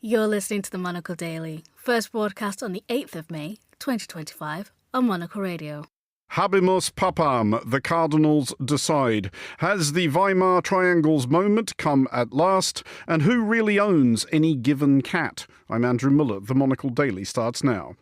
You're listening to the Monocle Daily, first broadcast on the 8th of May, 2025, on Monocle Radio. Habemus Papam, the Cardinals decide. Has the Weimar Triangle's moment come at last? And who really owns any given cat? I'm Andrew Muller. The Monocle Daily starts now.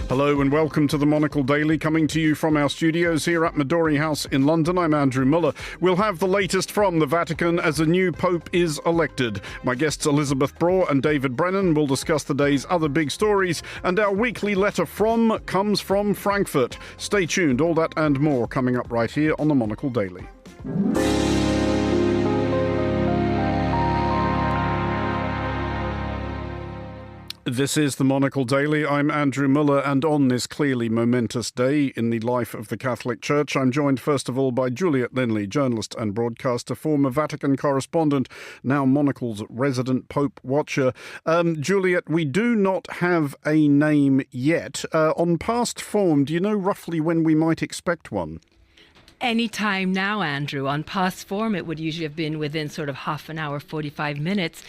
Hello and welcome to the Monocle Daily, coming to you from our studios here at Midori House in London. I'm Andrew Muller. We'll have the latest from the Vatican as a new pope is elected. My guests Elisabeth Braw and David Brennan will discuss the day's other big stories, and our weekly letter from comes from Frankfurt. Stay tuned, all that and more coming up right here on the Monocle Daily. This is the Monocle Daily. I'm Andrew Muller, and on this clearly momentous day in the life of the Catholic Church, I'm joined first of all by Juliet Linley, journalist and broadcaster, former Vatican correspondent, now Monocle's resident Pope watcher. Juliet, we do not have a name yet. On past form, do you know roughly when we might expect one? Any time now, Andrew. On past form, it would usually have been within sort of half an hour, 45 minutes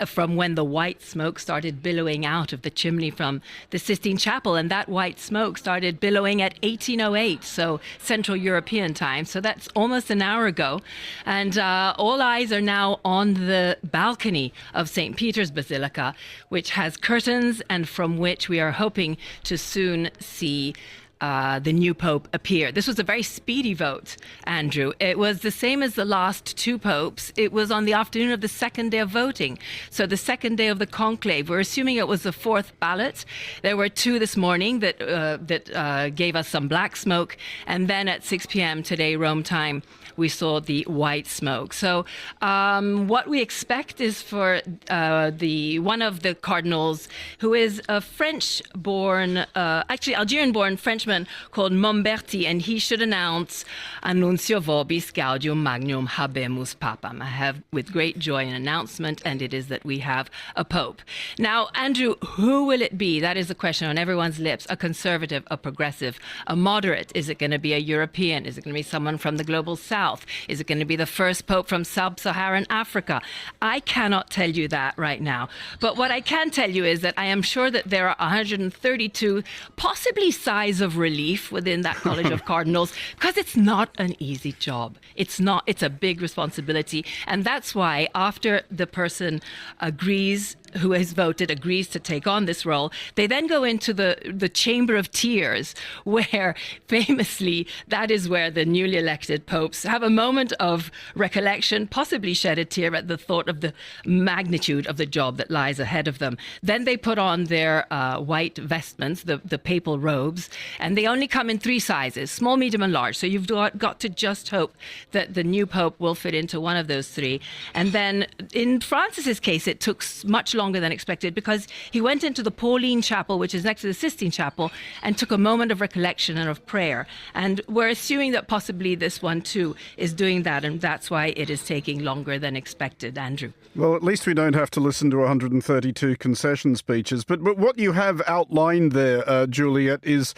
from when the white smoke started billowing out of the chimney from the Sistine Chapel. And that white smoke started billowing at 1808, so Central European time. So that's almost an hour ago. And all eyes are now on the balcony of St. Peter's Basilica, which has curtains and from which we are hoping to soon see the new Pope appear. This was a very speedy vote, Andrew. It was the same as the last two popes. It was on the afternoon of the second day of voting. So the second day of the conclave. We're assuming it was the fourth ballot. There were two this morning that gave us some black smoke. And then at 6 p.m. today, Rome time, we saw the white smoke. So what we expect is for one of the cardinals, who is a French-born, actually Algerian-born Frenchman called Momberti, and he should announce Annuncio vobis gaudium magnum habemus papam. I have with great joy an announcement, and it is that we have a pope. Now, Andrew, who will it be? That is the question on everyone's lips. A conservative, a progressive, a moderate? Is it going to be a European? Is it going to be someone from the global south? Is it going to be the first pope from sub-Saharan Africa? I cannot tell you that right now. But what I can tell you is that I am sure that there are 132 possibly sighs of relief within that College of Cardinals, because it's not an easy job. It's a big responsibility. And that's why after the person who has voted agrees to take on this role, they then go into the chamber of tears, where famously that is where the newly elected popes have a moment of recollection, possibly shed a tear at the thought of the magnitude of the job that lies ahead of them. Then they put on their white vestments, the papal robes, and they only come in three sizes: small, medium, and large. So you've got to just hope that the new pope will fit into one of those three. And then in Francis's case, it took much longer than expected, because he went into the Pauline Chapel, which is next to the Sistine Chapel, and took a moment of recollection and of prayer. And we're assuming that possibly this one too is doing that, and that's why it is taking longer than expected, Andrew. Well, at least we don't have to listen to 132 concession speeches. But what you have outlined there, Juliet, is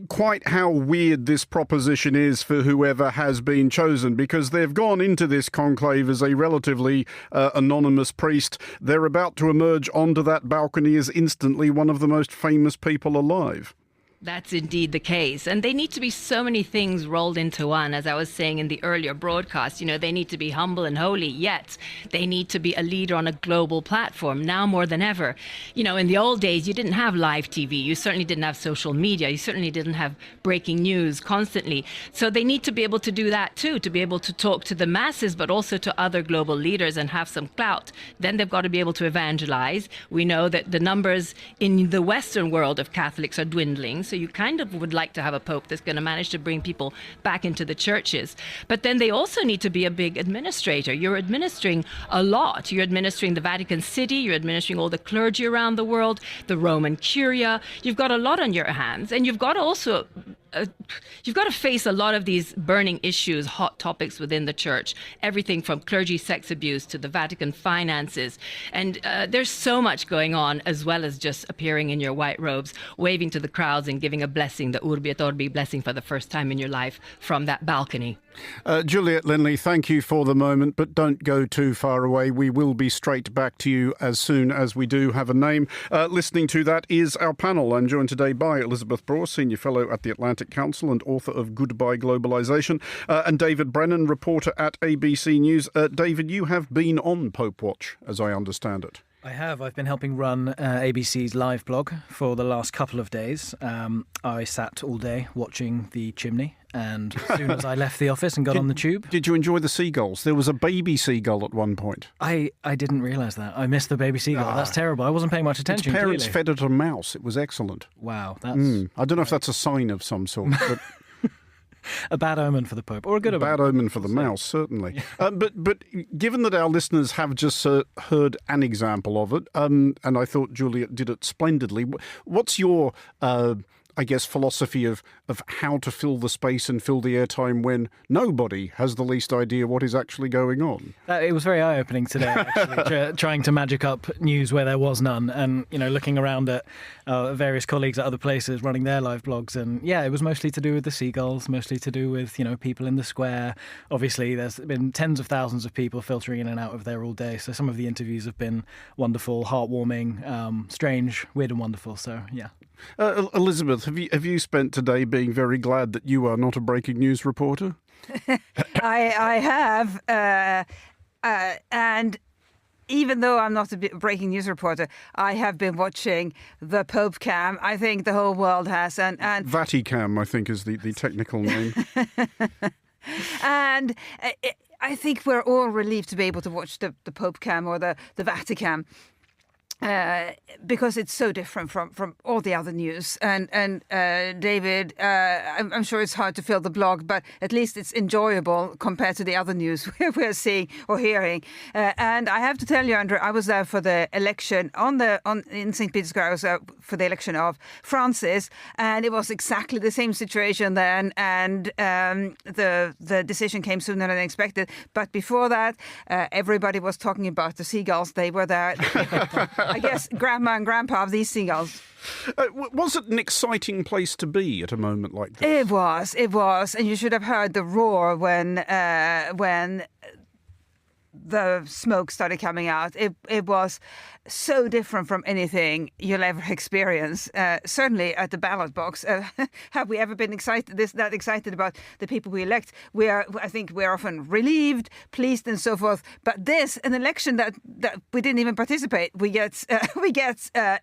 quite how weird this proposition is for whoever has been chosen, because they've gone into this conclave as a relatively anonymous priest. They're about to emerge onto that balcony as instantly one of the most famous people alive. That's indeed the case. And they need to be so many things rolled into one. As I was saying in the earlier broadcast, they need to be humble and holy, yet they need to be a leader on a global platform now more than ever. In the old days, you didn't have live TV. You certainly didn't have social media. You certainly didn't have breaking news constantly. So they need to be able to do that too, to be able to talk to the masses, but also to other global leaders and have some clout. Then they've got to be able to evangelize. We know that the numbers in the Western world of Catholics are dwindling. So you kind of would like to have a pope that's going to manage to bring people back into the churches. But then they also need to be a big administrator. You're administering a lot. You're administering the Vatican City. You're administering all the clergy around the world, the Roman Curia. You've got a lot on your hands. And you've got to also you've got to face a lot of these burning issues, hot topics within the church, everything from clergy sex abuse to the Vatican finances. And there's so much going on, as well as just appearing in your white robes, waving to the crowds and giving a blessing, the Urbi et Orbi blessing for the first time in your life from that balcony. Juliet Linley, thank you for the moment, but don't go too far away. We will be straight back to you as soon as we do have a name. Listening to that is our panel. I'm joined today by Elisabeth Braw, Senior Fellow at the Atlantic Council and author of Goodbye Globalisation, and David Brennan, reporter at ABC News. David, you have been on Pope Watch, as I understand it. I have. I've been helping run ABC's live blog for the last couple of days. I sat all day watching the chimney, and as soon as I left the office and got on the tube... Did you enjoy the seagulls? There was a baby seagull at one point. I didn't realise that. I missed the baby seagull. That's terrible. I wasn't paying much attention. Its parents clearly. fed it a mouse. It was excellent. Wow. That's I don't know if that's a sign of some sort, but... a bad omen for the Pope, or a good omen. Bad omen for the mouse, certainly. But given that our listeners have just heard an example of it, and I thought Juliet did it splendidly, what's your, philosophy of how to fill the space and fill the airtime when nobody has the least idea what is actually going on? It was very eye-opening today, actually, trying to magic up news where there was none, and looking around at various colleagues at other places running their live blogs, and it was mostly to do with the seagulls, mostly to do with people in the square. Obviously, there's been tens of thousands of people filtering in and out of there all day, so some of the interviews have been wonderful, heartwarming, strange, weird, and wonderful. So Elisabeth, have you spent today being very glad that you are not a breaking news reporter? I have, and even though I'm not a breaking news reporter, I have been watching the Pope Cam. I think the whole world has, and Vatican, I think, is the technical name. And I think we're all relieved to be able to watch the Pope Cam or the Vatican. Because it's so different from all the other news. And David, I'm sure it's hard to fill the blog, but at least it's enjoyable compared to the other news we're seeing or hearing. And I have to tell you, Andrew, I was there for the election in St. Peter's Square. I was for the election of Francis, and it was exactly the same situation then. And the decision came sooner than expected. But before that, everybody was talking about the seagulls. They were there. I guess grandma and grandpa of these seagulls. Was it an exciting place to be at a moment like this? It was, and you should have heard the roar when the smoke started coming out. It was so different from anything you'll ever experience. Certainly at the ballot box. Have we ever been that excited about the people we elect? I think we're often relieved, pleased, and so forth. But this, an election that we didn't even participate, we get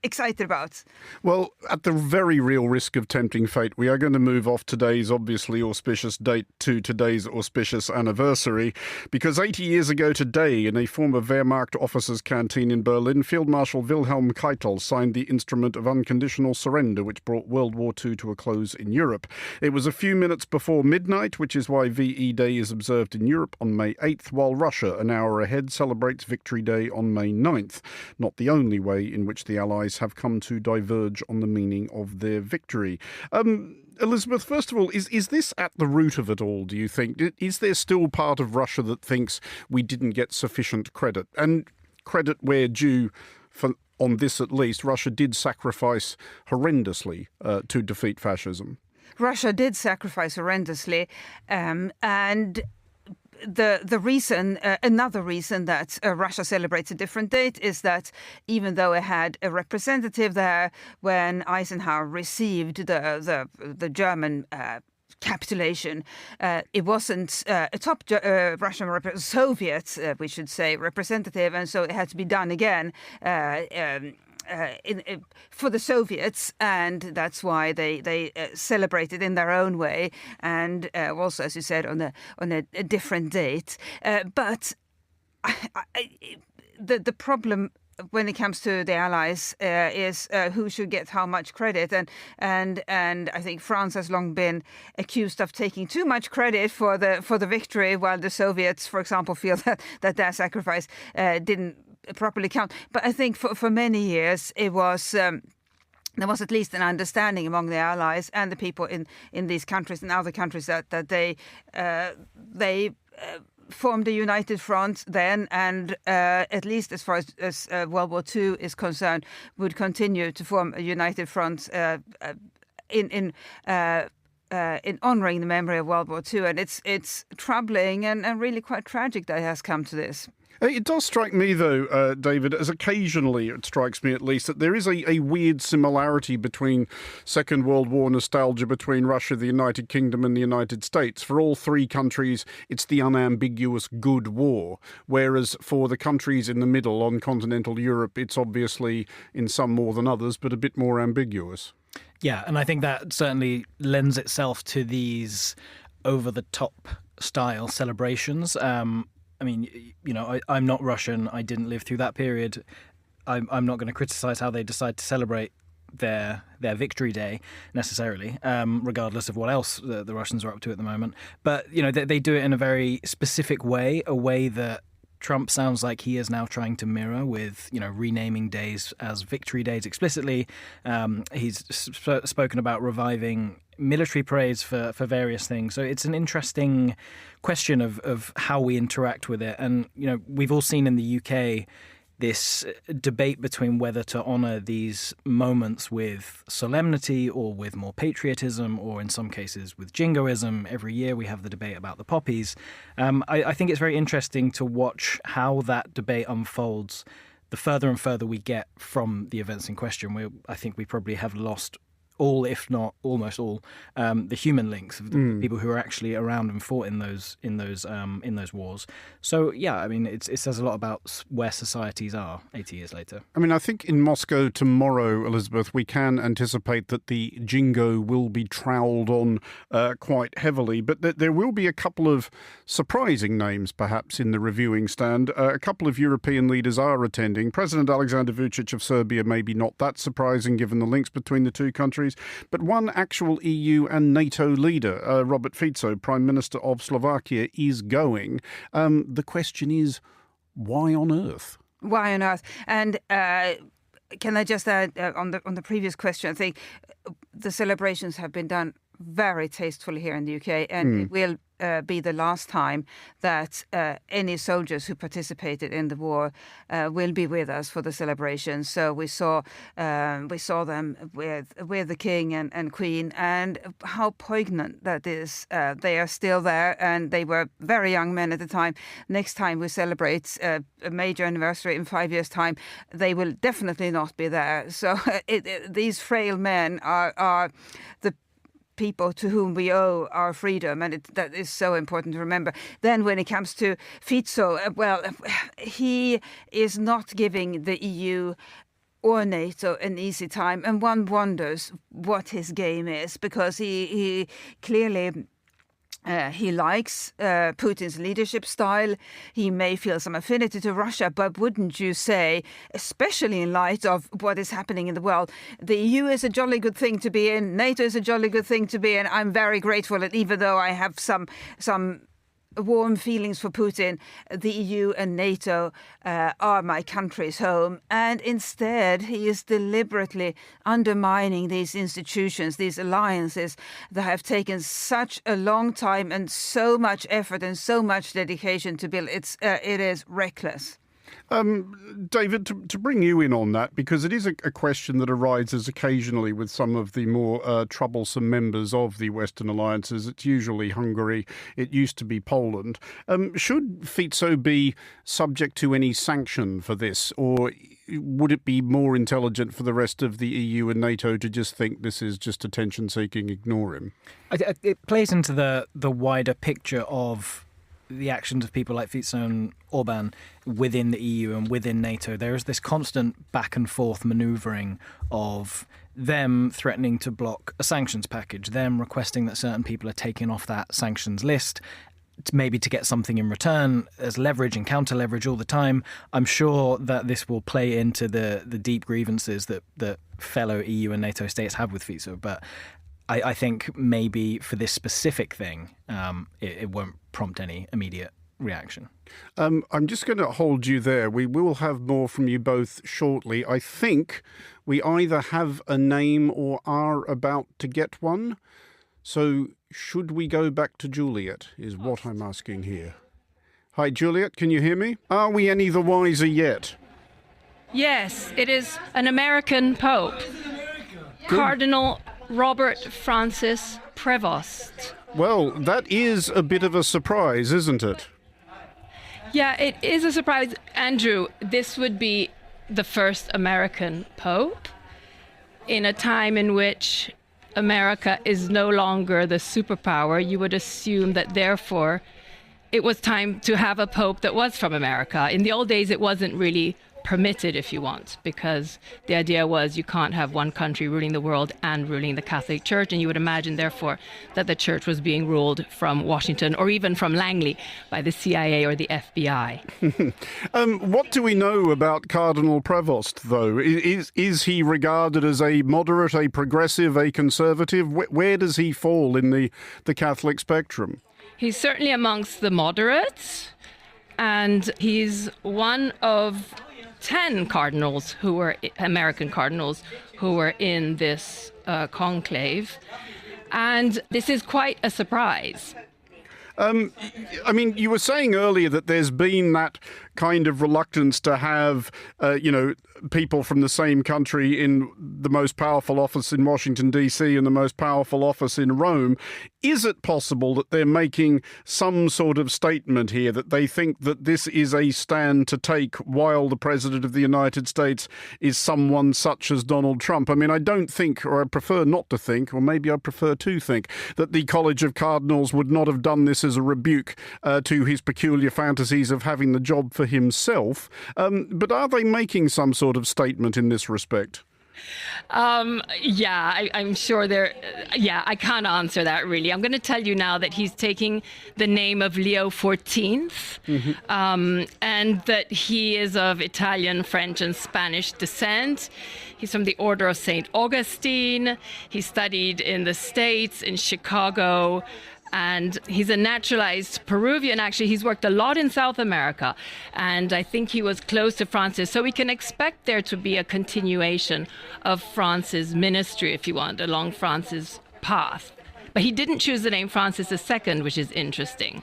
excited about. Well, at the very real risk of tempting fate, we are going to move off today's obviously auspicious date to today's auspicious anniversary, because 80 years ago today, in a former Wehrmacht officers' canteen in Berlin, Field Marshal Wilhelm Keitel signed the Instrument of Unconditional Surrender, which brought World War II to a close in Europe. It was a few minutes before midnight, which is why VE Day is observed in Europe on May 8th, while Russia, an hour ahead, celebrates Victory Day on May 9th. Not the only way in which the Allies have come to diverge on the meaning of their victory. Elisabeth, first of all, is this at the root of it all, do you think? Is there still part of Russia that thinks we didn't get sufficient credit? And credit where due, on this at least, Russia did sacrifice horrendously to defeat fascism. Russia did sacrifice horrendously, and the reason, another reason that Russia celebrates a different date is that even though it had a representative there when Eisenhower received the German capitulation, it wasn't a top Russian Soviet, we should say, representative, and so it had to be done again for the Soviets, and that's why they celebrated in their own way, and also, as you said, on a different date. But the problem when it comes to the Allies is who should get how much credit, and I think France has long been accused of taking too much credit for the victory, while the Soviets, for example, feel that their sacrifice didn't properly count. But I think for many years it was there was at least an understanding among the allies and the people in these countries and other countries that they formed a united front then, and at least as far as World War II is concerned, would continue to form a united front in honouring the memory of World War II. And it's troubling and really quite tragic that it has come to this. It does strike me, though, David, as occasionally it strikes me at least, that there is a weird similarity between Second World War nostalgia between Russia, the United Kingdom and the United States. For all three countries, it's the unambiguous good war, whereas for the countries in the middle on continental Europe, it's obviously, in some more than others, but a bit more ambiguous. Yeah, and I think that certainly lends itself to these over-the-top style celebrations. I mean, you know, I'm not Russian. I didn't live through that period. I'm not going to criticize how they decide to celebrate their Victory Day necessarily, regardless of what else the Russians are up to at the moment. But, you know, they do it in a very specific way, a way that Trump sounds like he is now trying to mirror with, you know, renaming days as Victory Days explicitly. He's spoken about reviving military parades for various things. So it's an interesting question of how we interact with it. And, you know, we've all seen in the UK this debate between whether to honour these moments with solemnity or with more patriotism, or in some cases with jingoism. Every year we have the debate about the poppies. I think it's very interesting to watch how that debate unfolds. The further and further we get from the events in question, I think we probably have lost all, if not almost all, the human links of the people who are actually around and fought in those wars. So yeah, I mean, it says a lot about where societies are 80 years later. I mean, I think in Moscow tomorrow, Elisabeth, we can anticipate that the jingo will be troweled on quite heavily, but there will be a couple of surprising names, perhaps, in the reviewing stand. A couple of European leaders are attending. President Alexander Vučić of Serbia, maybe not that surprising given the links between the two countries. But one actual EU and NATO leader, Robert Fico, Prime Minister of Slovakia, is going. The question is, why on earth? Why on earth? And can I just add on the previous question? I think the celebrations have been done very tastefully here in the UK, and it will be the last time that any soldiers who participated in the war will be with us for the celebrations. So we saw them with the King and Queen, and how poignant that is. They are still there, and they were very young men at the time. Next time we celebrate a major anniversary in 5 years' time, they will definitely not be there. So these frail men are the people to whom we owe our freedom, and that is so important to remember. Then when it comes to Fico, well, he is not giving the EU or NATO an easy time, and one wonders what his game is, because he clearly he likes Putin's leadership style. He may feel some affinity to Russia, but wouldn't you say, especially in light of what is happening in the world, the EU is a jolly good thing to be in, NATO is a jolly good thing to be in. I'm very grateful that even though I have some warm feelings for Putin, the EU and NATO are my country's home. And instead, he is deliberately undermining these institutions, these alliances that have taken such a long time and so much effort and so much dedication to build. It is reckless. David, to bring you in on that, because it is a question that arises occasionally with some of the more troublesome members of the Western alliances. It's usually Hungary. It used to be Poland. Should Fico be subject to any sanction for this, or would it be more intelligent for the rest of the EU and NATO to just think this is just attention-seeking, ignore him? It plays into the wider picture of the actions of people like Fico and Orban within the EU and within NATO. There is this constant back and forth manoeuvring of them threatening to block a sanctions package, them requesting that certain people are taken off that sanctions list, maybe to get something in return as leverage and counter leverage all the time. I'm sure that this will play into the deep grievances that fellow EU and NATO states have with Fico, but I think maybe for this specific thing, it won't prompt any immediate reaction. I'm just going to hold you there. We will have more from you both shortly. I think we either have a name or are about to get one. So should we go back to Juliet, is what I'm asking here. Hi, Juliet, can you hear me? Are we any the wiser yet? Yes, it is an American Pope, Cardinal Robert Francis Prevost. Well, that is a bit of a surprise, isn't it? Yeah, it is a surprise. Andrew, this would be the first American Pope in a time in which America is no longer the superpower. You would assume that, therefore, it was time to have a Pope that was from America. In the old days, it wasn't really permitted, if you want, because the idea was you can't have one country ruling the world and ruling the Catholic Church, and you would imagine, therefore, that the Church was being ruled from Washington or even from Langley by the CIA or the FBI. What do we know about Cardinal Prevost, though? Is he regarded as a moderate, a progressive, a conservative? Where does he fall in the Catholic spectrum? He's certainly amongst the moderates, and he's one of 10 cardinals who were American cardinals who were in this conclave. And this is quite a surprise. I mean, you were saying earlier that there's been that kind of reluctance to have, people from the same country in the most powerful office in Washington, D.C. and the most powerful office in Rome. Is it possible that they're making some sort of statement here that they think that this is a stand to take while the President of the United States is someone such as Donald Trump? I mean, I don't think, or I prefer not to think, or maybe I prefer to think, that the College of Cardinals would not have done this as a rebuke to his peculiar fantasies of having the job for himself. But are they making some sort of statement in this respect? I'm sure I can't answer that really. I'm going to tell you now that he's taking the name of Leo XIV, and that he is of Italian, French, and Spanish descent. He's from the Order of St. Augustine. He studied in the States, in Chicago. And he's a naturalized Peruvian. Actually, he's worked a lot in South America. And I think he was close to Francis. So we can expect there to be a continuation of Francis' ministry, if you want, along Francis' path. But he didn't choose the name Francis II, which is interesting.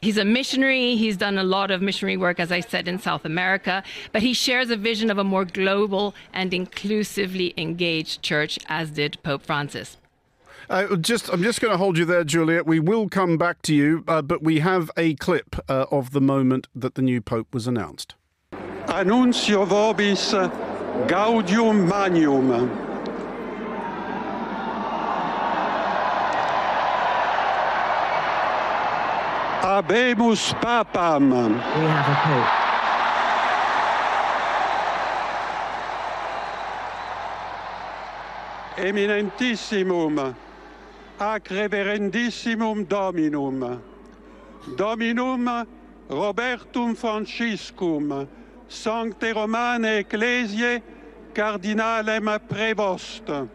He's a missionary. He's done a lot of missionary work, as I said, in South America. But he shares a vision of a more global and inclusively engaged church, as did Pope Francis. I'm just going to hold you there, Juliet. We will come back to you, but we have a clip of the moment that the new Pope was announced. Annuncio vobis gaudium magnum. Habemus papam. We have a Pope. Eminentissimum, ac reverendissimum Dominum, Dominum Robertum Franciscum, Sancte Romane Ecclesiae, Cardinalem Prevost.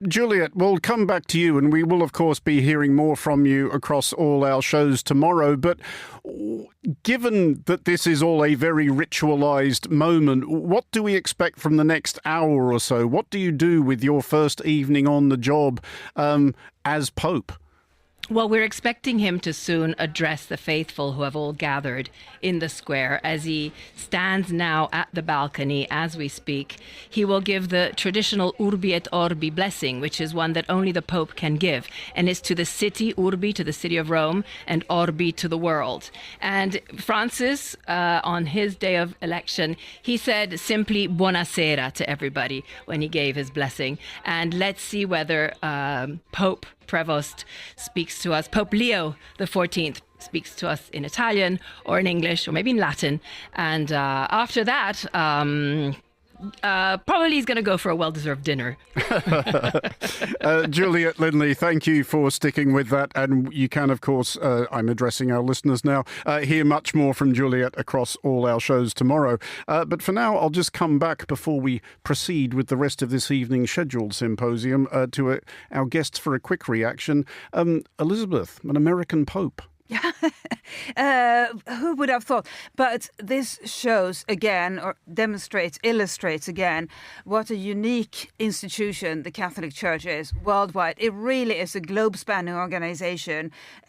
Juliet, we'll come back to you, and we will, of course, be hearing more from you across all our shows tomorrow. But given that this is all a very ritualised moment, what do we expect from the next hour or so? What do you do with your first evening on the job as Pope? Well, we're expecting him to soon address the faithful who have all gathered in the square. As he stands now at the balcony as we speak, he will give the traditional Urbi et Orbi blessing, which is one that only the Pope can give, and is to the city, Urbi, to the city of Rome, and Orbi, to the world. And Francis, on his day of election, he said simply buonasera to everybody when he gave his blessing. And let's see whether Pope Prevost speaks to us, Pope Leo XIV speaks to us in Italian or in English or maybe in Latin. And after that, Probably he's going to go for a well-deserved dinner. Juliet Linley, thank you for sticking with that. And you can, of course, I'm addressing our listeners now, hear much more from Juliet across all our shows tomorrow. But for now, I'll just come back before we proceed with the rest of this evening's scheduled symposium to our guests for a quick reaction. Elisabeth, an American Pope. Who would have thought? But this shows again, or illustrates again, what a unique institution the Catholic Church is worldwide. It really is a globe-spanning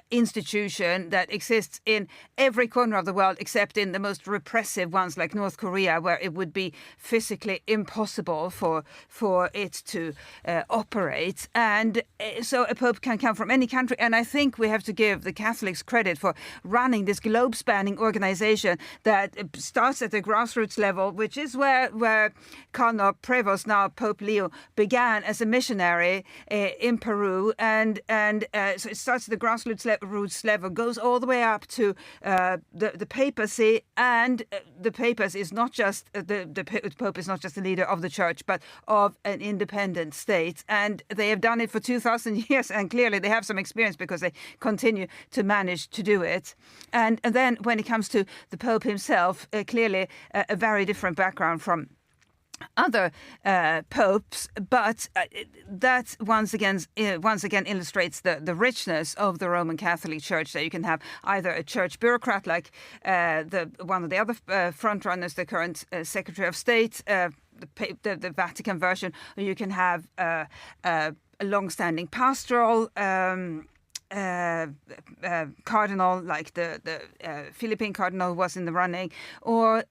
institution that exists in every corner of the world, except in the most repressive ones like North Korea, where it would be physically impossible for it to operate. And so a pope can come from any country. And I think we have to give the Catholics credit for running this globe-spanning organization that starts at the grassroots level, which is where Cardinal Prevost, now Pope Leo, began as a missionary in Peru. And so it starts at the grassroots level, goes all the way up to the papacy. And the papacy is not just the Pope is not just the leader of the church, but of an independent state. And they have done it for 2,000 years. And clearly they have some experience because they continue to manage to do it. And then when it comes to the Pope himself, clearly a very different background from other popes, but that once again illustrates the richness of the Roman Catholic Church. That you can have either a church bureaucrat like one of the other frontrunners, the current Secretary of State, the Vatican version, or you can have a long-standing pastoral cardinal, like the Philippine cardinal was in the running, or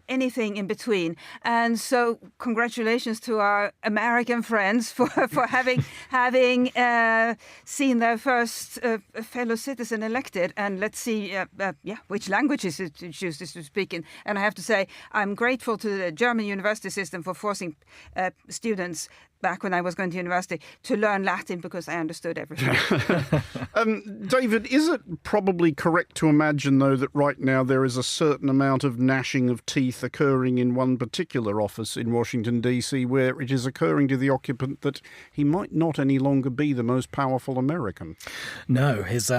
anything in between. And so congratulations to our American friends for having seen their first fellow citizen elected. And let's see which languages it chooses to speak in. And I have to say, I'm grateful to the German university system for forcing students back when I was going to university to learn Latin because I understood everything. David, is it probably correct to imagine, though, that right now there is a certain amount of gnashing of teeth occurring in one particular office in Washington, D.C., where it is occurring to the occupant that he might not any longer be the most powerful American? No, his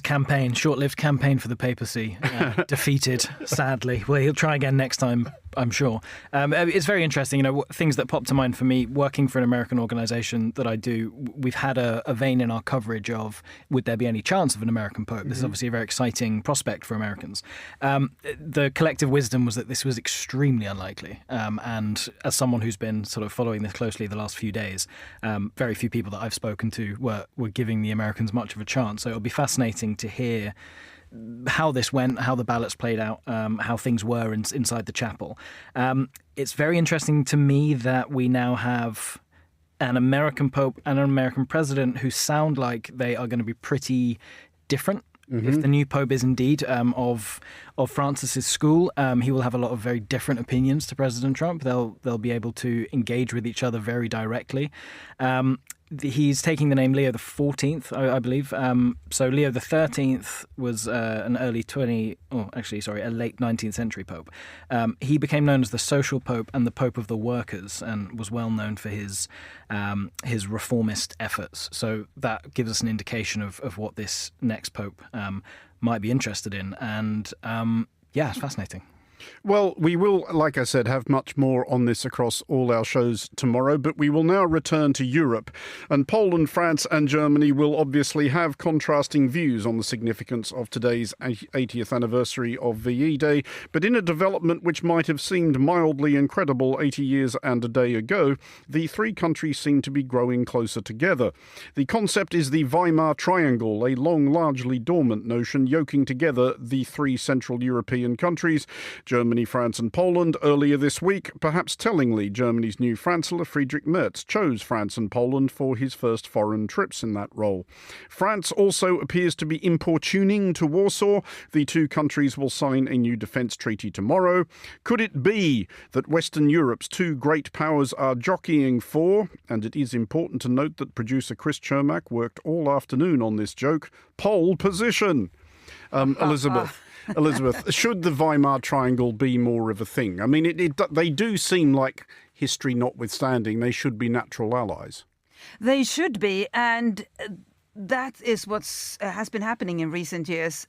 campaign, short-lived campaign for the papacy, defeated, sadly. Well, he'll try again next time, I'm sure. It's very interesting, things that pop to mind for me, working for an American organisation that I do, we've had a vein in our coverage of, would there be any chance of an American pope? This is obviously a very exciting prospect for Americans. The collective wisdom was that this was extremely unlikely. And as someone who's been sort of following this closely the last few days, very few people that I've spoken to were giving the Americans much of a chance. So it'll be fascinating to hear how this went, how the ballots played out, how things were inside the chapel. It's very interesting to me that we now have an American Pope and an American President who sound like they are going to be pretty different. If the new Pope is indeed of Francis's school, he will have a lot of very different opinions to President Trump. They'll be able to engage with each other very directly. He's taking the name Leo the 14th, I believe. So Leo the 13th was a late 19th century pope. He became known as the social pope and the Pope of the workers, and was well known for his reformist efforts. So that gives us an indication of what this next pope might be interested in. And it's fascinating. Well, we will, like I said, have much more on this across all our shows tomorrow, but we will now return to Europe. And Poland, France and Germany will obviously have contrasting views on the significance of today's 80th anniversary of VE Day. But in a development which might have seemed mildly incredible 80 years and a day ago, the three countries seem to be growing closer together. The concept is the Weimar Triangle, a long, largely dormant notion yoking together the three Central European countries, Germany, France and Poland. Earlier this week, perhaps tellingly, Germany's new Chancellor Friedrich Merz chose France and Poland for his first foreign trips in that role. France also appears to be importuning to Warsaw. The two countries will sign a new defence treaty tomorrow. Could it be that Western Europe's two great powers are jockeying for, and it is important to note that producer Chris Chermak worked all afternoon on this joke, pole position? Elisabeth, Elisabeth, should the Weimar Triangle be more of a thing? I mean, they do seem like, history notwithstanding, they should be natural allies. They should be, and that is what has been happening in recent years.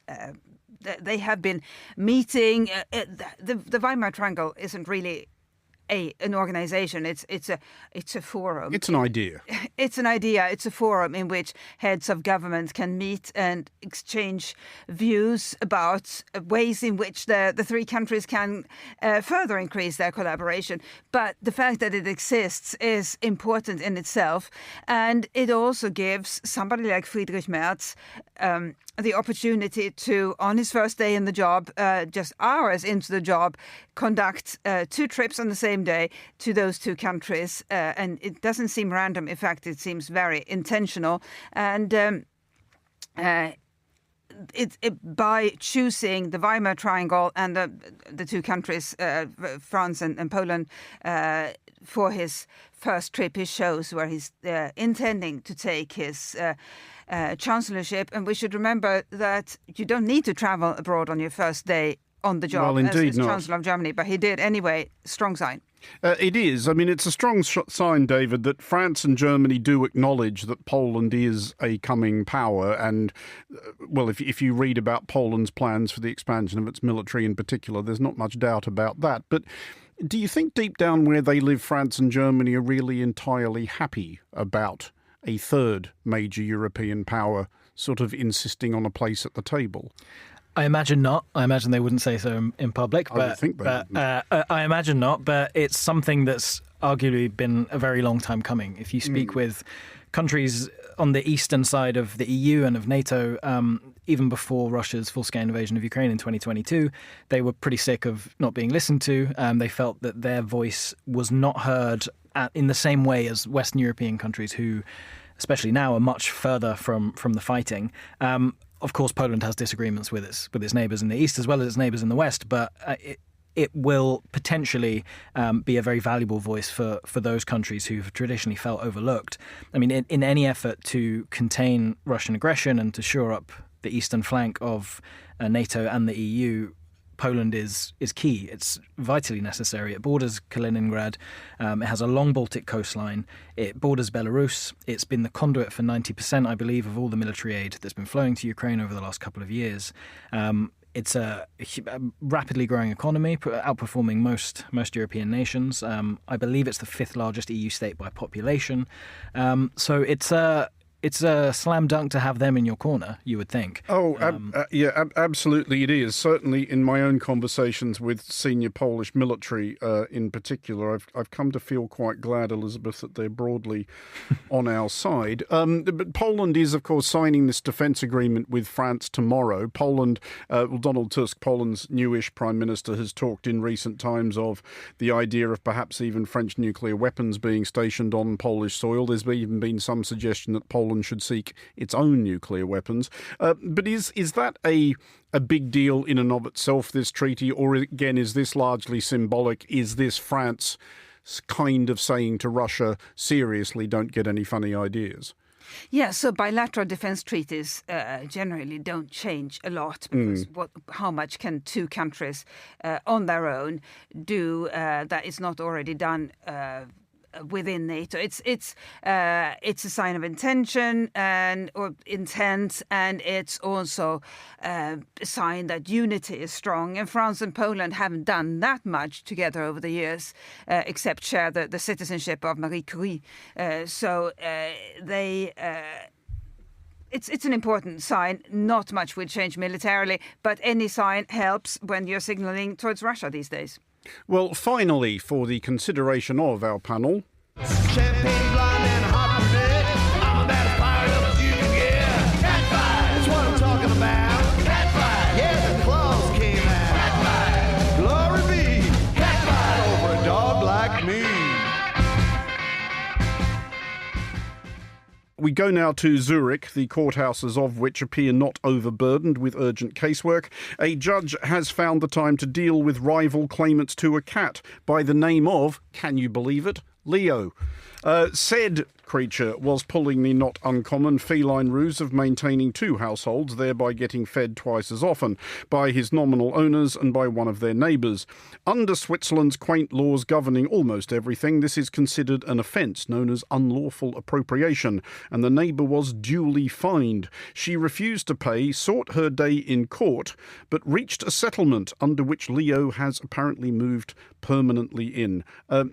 They have been meeting. The Weimar Triangle isn't really an organization. It's a forum. It's an idea. It's an idea. It's a forum in which heads of government can meet and exchange views about ways in which the three countries can further increase their collaboration. But the fact that it exists is important in itself, and it also gives somebody like Friedrich Merz the opportunity to, on his first day in the job, just hours into the job, conduct 2 trips on the same day to those 2 countries. And it doesn't seem random. In fact, it seems very intentional. And by choosing the Weimar Triangle and the 2 countries, France and Poland, for his first trip, he shows where he's intending to take his chancellorship. And we should remember that you don't need to travel abroad on your first day on the job as Chancellor of Germany, but he did anyway. Strong sign. It is. I mean, it's a strong sign, David, that France and Germany do acknowledge that Poland is a coming power. And, well, if you read about Poland's plans for the expansion of its military in particular, there's not much doubt about that. But do you think deep down where they live, France and Germany are really entirely happy about a third major European power sort of insisting on a place at the table? I imagine not. I imagine they wouldn't say so in public. I would think they wouldn't. I imagine not, but it's something that's arguably been a very long time coming. If you speak with countries on the eastern side of the EU and of NATO, even before Russia's full-scale invasion of Ukraine in 2022, they were pretty sick of not being listened to. They felt that their voice was not heard in the same way as Western European countries who, especially now, are much further from the fighting. Of course, Poland has disagreements with its neighbours in the east as well as its neighbours in the west, but it will potentially be a very valuable voice for those countries who've traditionally felt overlooked. I mean, in any effort to contain Russian aggression and to shore up the eastern flank of NATO and the EU, Poland is key. It's vitally necessary. It borders Kaliningrad. It has a long Baltic coastline. It borders Belarus. It's been the conduit for 90%, I believe, of all the military aid that's been flowing to Ukraine over the last couple of years. It's a rapidly growing economy, outperforming most European nations. I believe it's the 5th largest EU state by population. So it's a slam dunk to have them in your corner, you would think. Absolutely it is. Certainly in my own conversations with senior Polish military in particular, I've come to feel quite glad, Elisabeth, that they're broadly on our side. But Poland is, of course, signing this defence agreement with France tomorrow. Donald Tusk, Poland's newish Prime Minister, has talked in recent times of the idea of perhaps even French nuclear weapons being stationed on Polish soil. There's even been some suggestion that Poland should seek its own nuclear weapons. But is that a big deal in and of itself, this treaty? Or again, is this largely symbolic? Is this France kind of saying to Russia, seriously, don't get any funny ideas? Yeah, so bilateral defence treaties generally don't change a lot because how much can 2 countries on their own do that is not already done within NATO? It's a sign of intention or intent, and it's also a sign that unity is strong. And France and Poland haven't done that much together over the years, except share the citizenship of Marie Curie. It's an important sign. Not much will change militarily, but any sign helps when you're signaling towards Russia these days. Well, finally, for the consideration of our panel... Champagne, blonde, and hot brunette. I'm about as fired up as you can get. Catfight, that's what I'm talking about. Catfight, yeah, the claws came out. Catfight, glory be. Catfight over a dog like me. We go now to Zurich, the courthouses of which appear not overburdened with urgent casework. A judge has found the time to deal with rival claimants to a cat by the name of, can you believe it, Leo. Said creature was pulling the not uncommon feline ruse of maintaining 2 households, thereby getting fed twice as often by his nominal owners and by one of their neighbours. Under Switzerland's quaint laws governing almost everything, this is considered an offence known as unlawful appropriation, and the neighbour was duly fined. She refused to pay, sought her day in court, but reached a settlement under which Leo has apparently moved permanently in.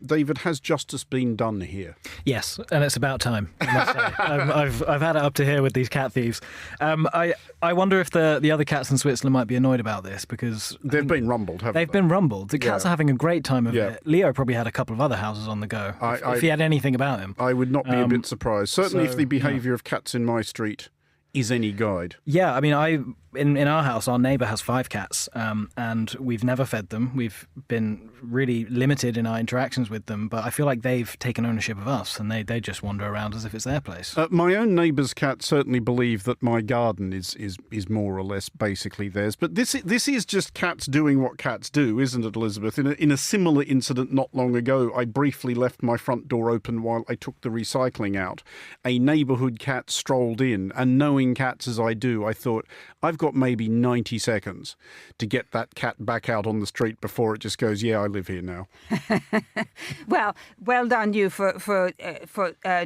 David, has justice been done here? Yes, and it's about time, I must say. I've had it up to here with these cat thieves. I wonder if the other cats in Switzerland might be annoyed about this, because They've been rumbled, haven't they? They've been rumbled. The cats are having a great time of Yeah. it. Leo probably had a couple of other houses on the go, if he had anything about him. I would not be a bit surprised. Certainly if the so, behaviour of cats in my street is any guide. Yeah, I mean, in our house, our neighbour has 5 cats, and we've never fed them. We've been really limited in our interactions with them, but I feel like they've taken ownership of us, and they just wander around as if it's their place. My own neighbour's cats certainly believe that my garden is more or less basically theirs. But this is just cats doing what cats do, isn't it, Elisabeth? In a similar incident not long ago, I briefly left my front door open while I took the recycling out. A neighbourhood cat strolled in, and knowing cats as I do, I thought, I've got maybe 90 seconds to get that cat back out on the street before it just goes, yeah, I live here now. Well done you for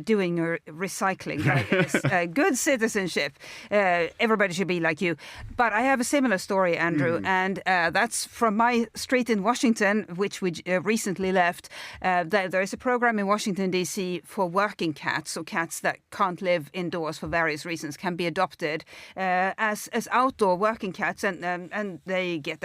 doing your recycling. That is good citizenship. Everybody should be like you. But I have a similar story, Andrew, and that's from my street in Washington, which we recently left. There is a program in Washington, D.C. for working cats, so cats that can't live indoors for various reasons can be adopted as outdoor working cats, and they get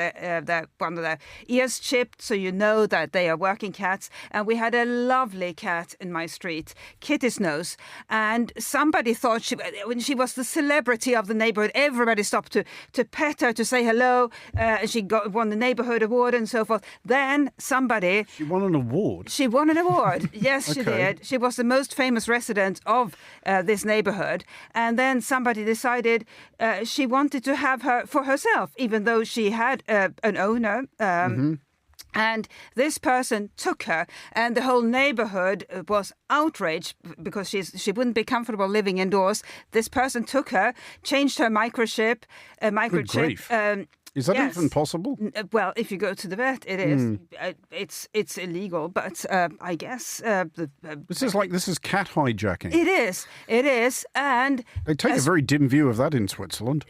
one of their ears chipped, so you know that they are working cats. And we had a lovely cat in my street, Kitty's Nose, and somebody thought when she was the celebrity of the neighborhood, everybody stopped to pet her, to say hello. She won the neighborhood award and so forth. Then somebody... She won an award? She won an award. Yes, she Okay. did. She was the most famous resident of this neighborhood. And then somebody decided she wanted to have her for herself, even though she had an owner. And this person took her, and the whole neighborhood was outraged because she wouldn't be comfortable living indoors. This person took her, changed her microchip. Good grief. Is that yes. even possible? Well, if you go to the vet, it is. It's illegal, but I guess This is cat hijacking. It is, and They take a very dim view of that in Switzerland.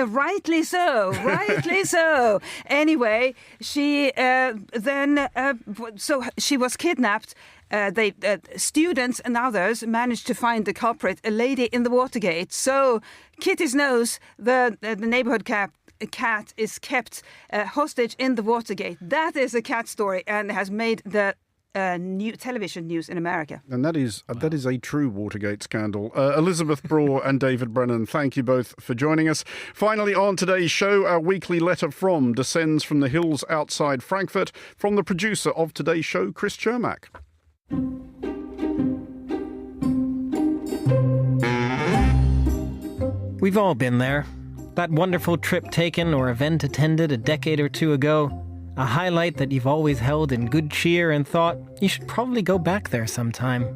rightly so. Anyway, she so she was kidnapped. Students and others managed to find the culprit, a lady in the Watergate. So Kitty's Nose, the neighborhood cat is kept hostage in the Watergate. That is a cat story and has made the new television news in America. And that is a true Watergate scandal. Elisabeth Braw and David Brennan, thank you both for joining us. Finally, on today's show, our weekly letter from descends from the hills outside Frankfurt, from the producer of today's show, Chris Chermak. We've all been there. That wonderful trip taken or event attended a decade or two ago. A highlight that you've always held in good cheer and thought, you should probably go back there sometime.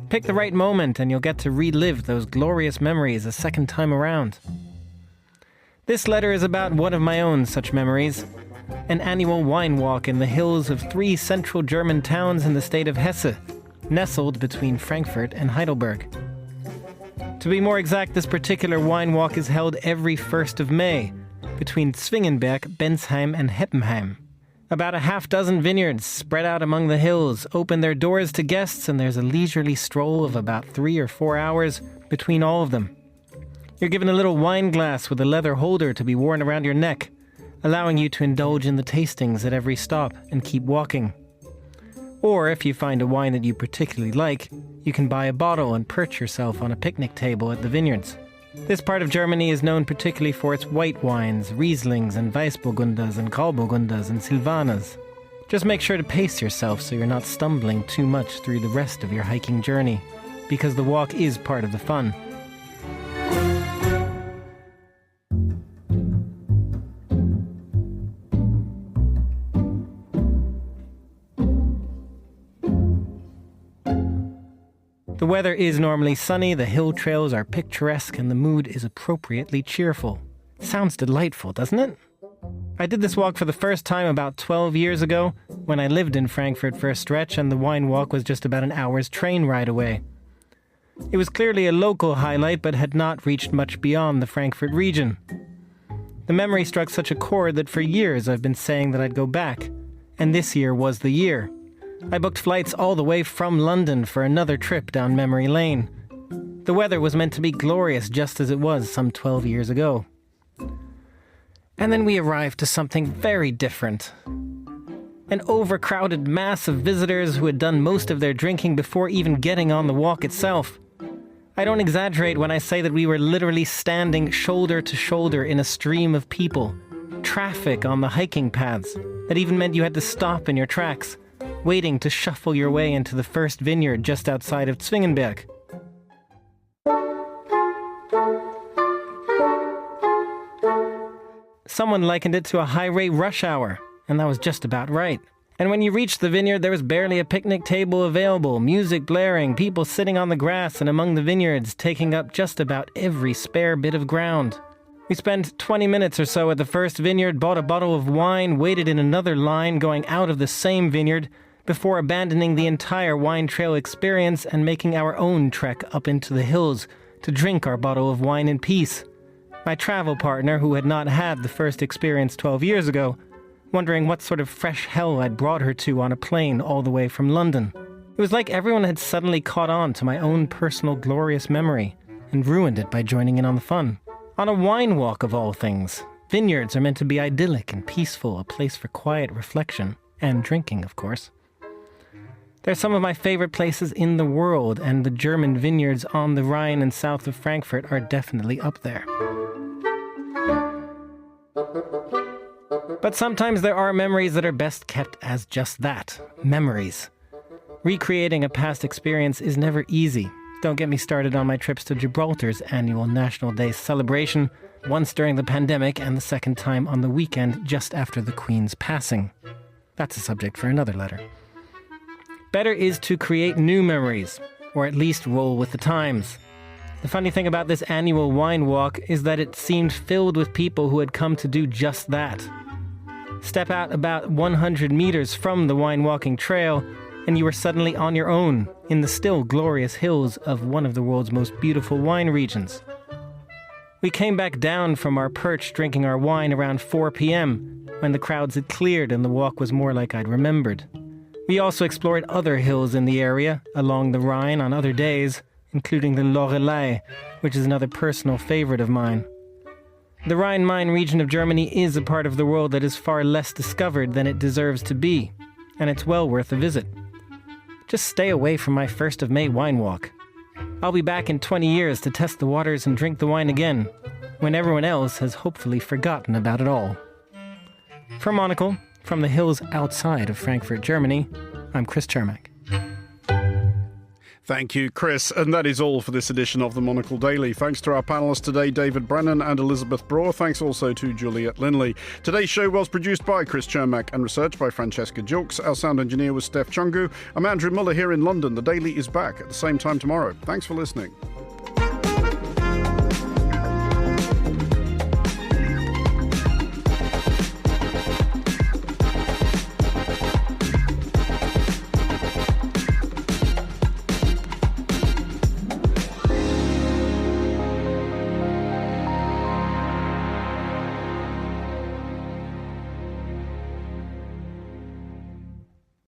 Pick the right moment and you'll get to relive those glorious memories a second time around. This letter is about one of my own such memories. An annual wine walk in the hills of 3 central German towns in the state of Hesse, nestled between Frankfurt and Heidelberg. To be more exact, this particular wine walk is held every 1st of May, between Zwingenberg, Bensheim, and Heppenheim. About a half-dozen vineyards spread out among the hills open their doors to guests, and there's a leisurely stroll of about 3 or 4 hours between all of them. You're given a little wine glass with a leather holder to be worn around your neck, allowing you to indulge in the tastings at every stop and keep walking. Or if you find a wine that you particularly like, you can buy a bottle and perch yourself on a picnic table at the vineyards. This part of Germany is known particularly for its white wines, Rieslings and Weissburgunders and Grauburgunders and Silvaners. Just make sure to pace yourself so you're not stumbling too much through the rest of your hiking journey, because the walk is part of the fun. weather is normally sunny, the hill trails are picturesque, and the mood is appropriately cheerful. Sounds delightful, doesn't it? I did this walk for the first time about 12 years ago, when I lived in Frankfurt for a stretch and the wine walk was just about an hour's train ride away. It was clearly a local highlight, but had not reached much beyond the Frankfurt region. The memory struck such a chord that for years I've been saying that I'd go back, and this year was the year. I booked flights all the way from London for another trip down memory lane. The weather was meant to be glorious just as it was some 12 years ago. And then we arrived to something very different. An overcrowded mass of visitors who had done most of their drinking before even getting on the walk itself. I don't exaggerate when I say that we were literally standing shoulder to shoulder in a stream of people. Traffic on the hiking paths that even meant you had to stop in your tracks, waiting to shuffle your way into the first vineyard just outside of Zwingenberg. Someone likened it to a highway rush hour, and that was just about right. And when you reached the vineyard, there was barely a picnic table available, music blaring, people sitting on the grass and among the vineyards, taking up just about every spare bit of ground. We spent 20 minutes or so at the first vineyard, bought a bottle of wine, waited in another line going out of the same vineyard, before abandoning the entire wine trail experience and making our own trek up into the hills to drink our bottle of wine in peace. My travel partner, who had not had the first experience 12 years ago, wondering what sort of fresh hell I'd brought her to on a plane all the way from London. It was like everyone had suddenly caught on to my own personal glorious memory and ruined it by joining in on the fun. On a wine walk of all things. Vineyards are meant to be idyllic and peaceful, a place for quiet reflection, and drinking, of course. They're some of my favorite places in the world, and the German vineyards on the Rhine and south of Frankfurt are definitely up there. But sometimes there are memories that are best kept as just that, memories. Recreating a past experience is never easy. Don't get me started on my trips to Gibraltar's annual National Day celebration, once during the pandemic and the second time on the weekend just after the Queen's passing. That's a subject for another letter. Better is to create new memories, or at least roll with the times. The funny thing about this annual wine walk is that it seemed filled with people who had come to do just that. Step out about 100 meters from the wine walking trail, and you were suddenly on your own in the still glorious hills of one of the world's most beautiful wine regions. We came back down from our perch drinking our wine around 4 p.m. when the crowds had cleared and the walk was more like I'd remembered. We also explored other hills in the area, along the Rhine on other days, including the Lorelei, which is another personal favorite of mine. The Rhine-Main region of Germany is a part of the world that is far less discovered than it deserves to be, and it's well worth a visit. Just stay away from my 1st of May wine walk. I'll be back in 20 years to test the waters and drink the wine again, when everyone else has hopefully forgotten about it all. For Monocle, from the hills outside of Frankfurt, Germany, I'm Chris Chermak. Thank you, Chris. And that is all for this edition of the Monocle Daily. Thanks to our panellists today, David Brennan and Elisabeth Braw. Thanks also to Juliet Linley. Today's show was produced by Chris Chermak and researched by Francesca Jilks. Our sound engineer was Steph Chungu. I'm Andrew Muller here in London. The Daily is back at the same time tomorrow. Thanks for listening.